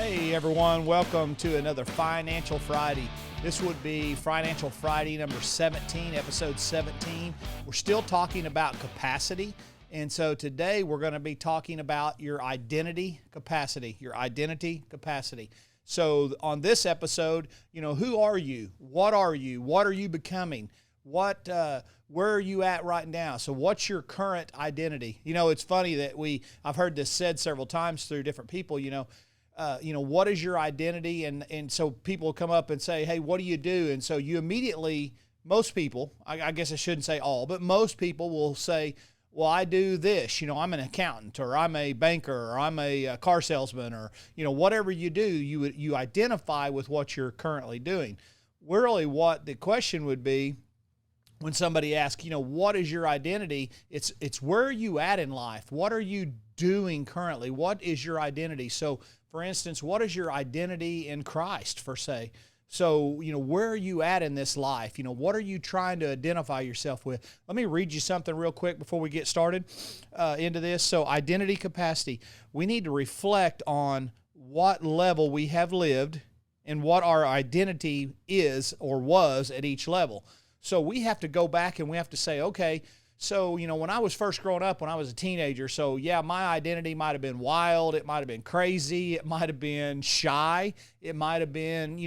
Hey everyone, welcome to another Financial Friday. This would be Financial Friday number 17, episode 17. We're still talking about capacity. And so today we're going to be talking about your identity capacity, So on this episode, who are you? What are you? What are you becoming? Where are you at right now? So what's your current identity? It's funny that I've heard this said several times through different people, what is your identity? And so people come up and say, hey, what do you do? And so you immediately, most people, I guess I shouldn't say all, but most people will say, well, I do this, I'm an accountant, or I'm a banker, or I'm a car salesman, or, whatever you do, you identify with what you're currently doing. Really what the question would be, when somebody asks, what is your identity? It's where are you at in life? What are you doing currently? What is your identity? So, for instance, what is your identity in Christ, per se? So, where are you at in this life? What are you trying to identify yourself with? Let me read you something real quick before we get started into this. So, identity capacity. We need to reflect on what level we have lived and what our identity is or was at each level. So we have to go back and we have to say, okay, so, when I was first growing up, when I was a teenager, so yeah, my identity might have been wild. It might have been crazy. It might have been shy. It might have been,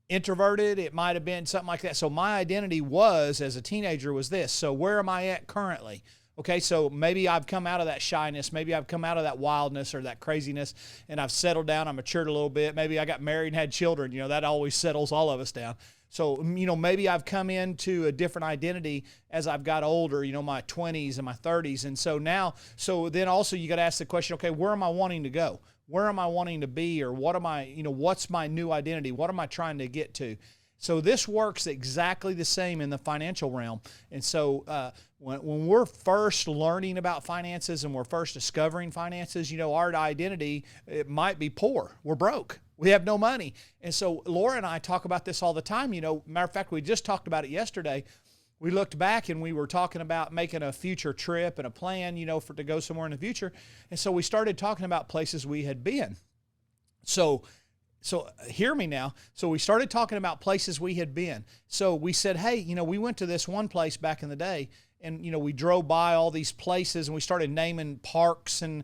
introverted. It might have been something like that. So my identity was, as a teenager, was this. So where am I at currently? Okay, so maybe I've come out of that shyness. Maybe I've come out of that wildness or that craziness, and I've settled down. I matured a little bit. Maybe I got married and had children. That always settles all of us down. So, maybe I've come into a different identity as I've got older, my 20s and my 30s. And so then also you got to ask the question, okay, where am I wanting to go? Where am I wanting to be? Or what am I, what's my new identity? What am I trying to get to? So this works exactly the same in the financial realm. And so when we're first learning about finances and we're first discovering finances, our identity, it might be poor. We're broke. We have no money. And so Laura and I talk about this all the time. Matter of fact, we just talked about it yesterday. We looked back and we were talking about making a future trip and a plan, to go somewhere in the future. And so we started talking about places we had been. So hear me now. So we started talking about places we had been. So we said, hey, we went to this one place back in the day, and, we drove by all these places and we started naming parks and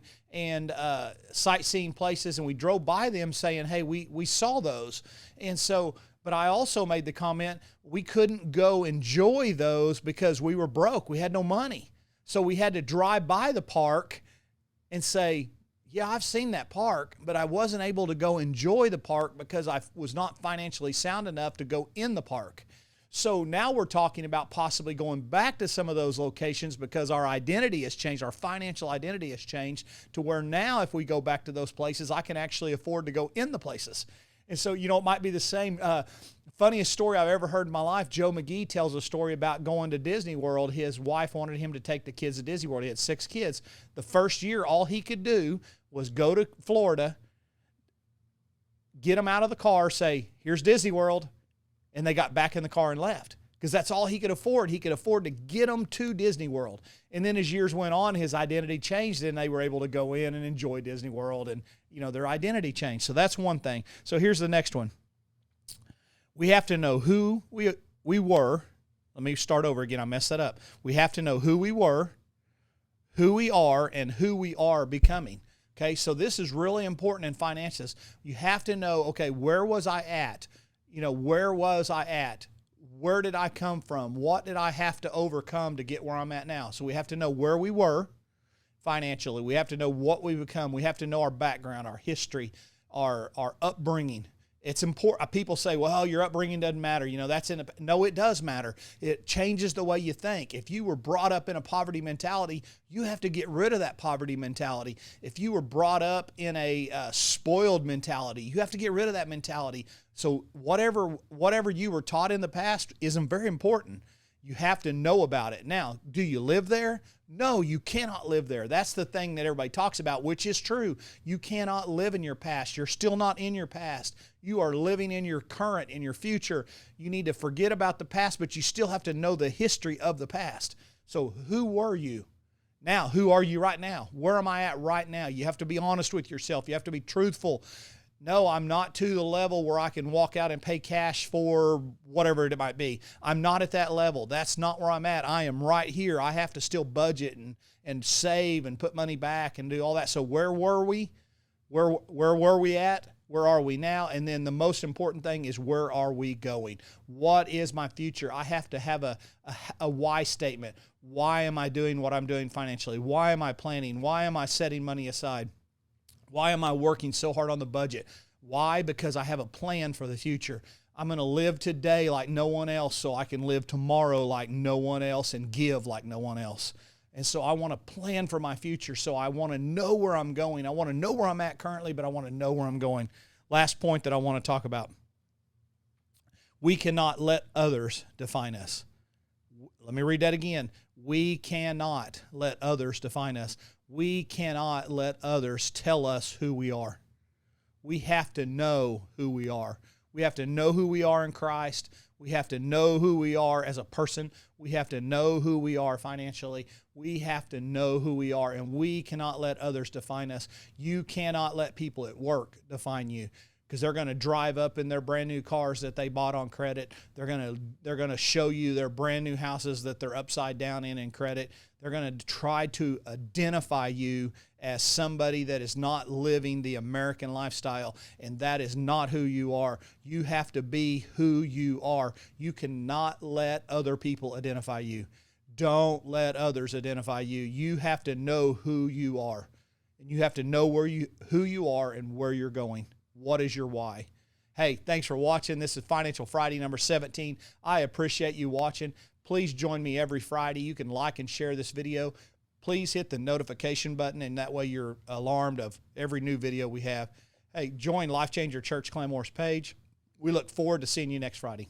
sightseeing places, and we drove by them saying, hey, we saw those. And so, but I also made the comment, we couldn't go enjoy those because we were broke. We had no money. So we had to drive by the park and say, yeah, I've seen that park, but I wasn't able to go enjoy the park because I was not financially sound enough to go in the park. So now we're talking about possibly going back to some of those locations because our identity has changed. Our financial identity has changed to where now if we go back to those places, I can actually afford to go in the places. And so, it might be the same. Funniest story I've ever heard in my life, Joe McGee tells a story about going to Disney World. His wife wanted him to take the kids to Disney World. He had 6 kids. The first year, all he could do was go to Florida, get them out of the car, say, here's Disney World, and they got back in the car and left because that's all he could afford. He could afford to get them to Disney World. And then as years went on, his identity changed, and they were able to go in and enjoy Disney World, and, their identity changed. So that's one thing. So here's the next one. We have to know who we were. Let me start over again. I messed that up. We have to know who we were, who we are, and who we are becoming. Okay, so this is really important in finances. You have to know, okay, where was I at? Where was I at? Where did I come from? What did I have to overcome to get where I'm at now? So we have to know where we were financially. We have to know what we become. We have to know our background, our history, our upbringing. It's important. People say, well, your upbringing doesn't matter. No, it does matter. It changes the way you think. If you were brought up in a poverty mentality, you have to get rid of that poverty mentality. If you were brought up in a spoiled mentality, you have to get rid of that mentality. So whatever you were taught in the past is very important. You have to know about it. Now, do you live there? No, you cannot live there. That's the thing that everybody talks about, which is true. You cannot live in your past. You're still not in your past. You are living in your current, in your future. You need to forget about the past, but you still have to know the history of the past. So who were you? Now, who are you right now? Where am I at right now? You have to be honest with yourself. You have to be truthful. No, I'm not to the level where I can walk out and pay cash for whatever it might be. I'm not at that level. That's not where I'm at. I am right here. I have to still budget and save and put money back and do all that. So where were we? Where were we at? Where are we now? And then the most important thing is, where are we going? What is my future? I have to have a why statement. Why am I doing what I'm doing financially? Why am I planning? Why am I setting money aside? Why am I working so hard on the budget? Why? Because I have a plan for the future. I'm going to live today like no one else so I can live tomorrow like no one else and give like no one else. And so I want to plan for my future. So I want to know where I'm going. I want to know where I'm at currently, but I want to know where I'm going. Last point that I want to talk about. We cannot let others define us. Let me read that again. We cannot let others define us. We cannot let others tell us who we are. We have to know who we are. We have to know who we are in Christ. We have to know who we are as a person. We have to know who we are financially. We have to know who we are, and we cannot let others define us. You cannot let people at work define you, because they're going to drive up in their brand new cars that they bought on credit. They're going to show you their brand new houses that they're upside down in credit. They're going to try to identify you as somebody that is not living the American lifestyle, and that is not who you are. You have to be who you are. You cannot let other people identify you. Don't let others identify you. You have to know who you are, and you have to know who you are and where you're going. What is your why? Hey, thanks for watching. This is Financial Friday number 17. I appreciate you watching. Please join me every Friday. You can like and share this video. Please hit the notification button, and that way you're alarmed of every new video we have. Hey, join Life Changer Church Claremorris page. We look forward to seeing you next Friday.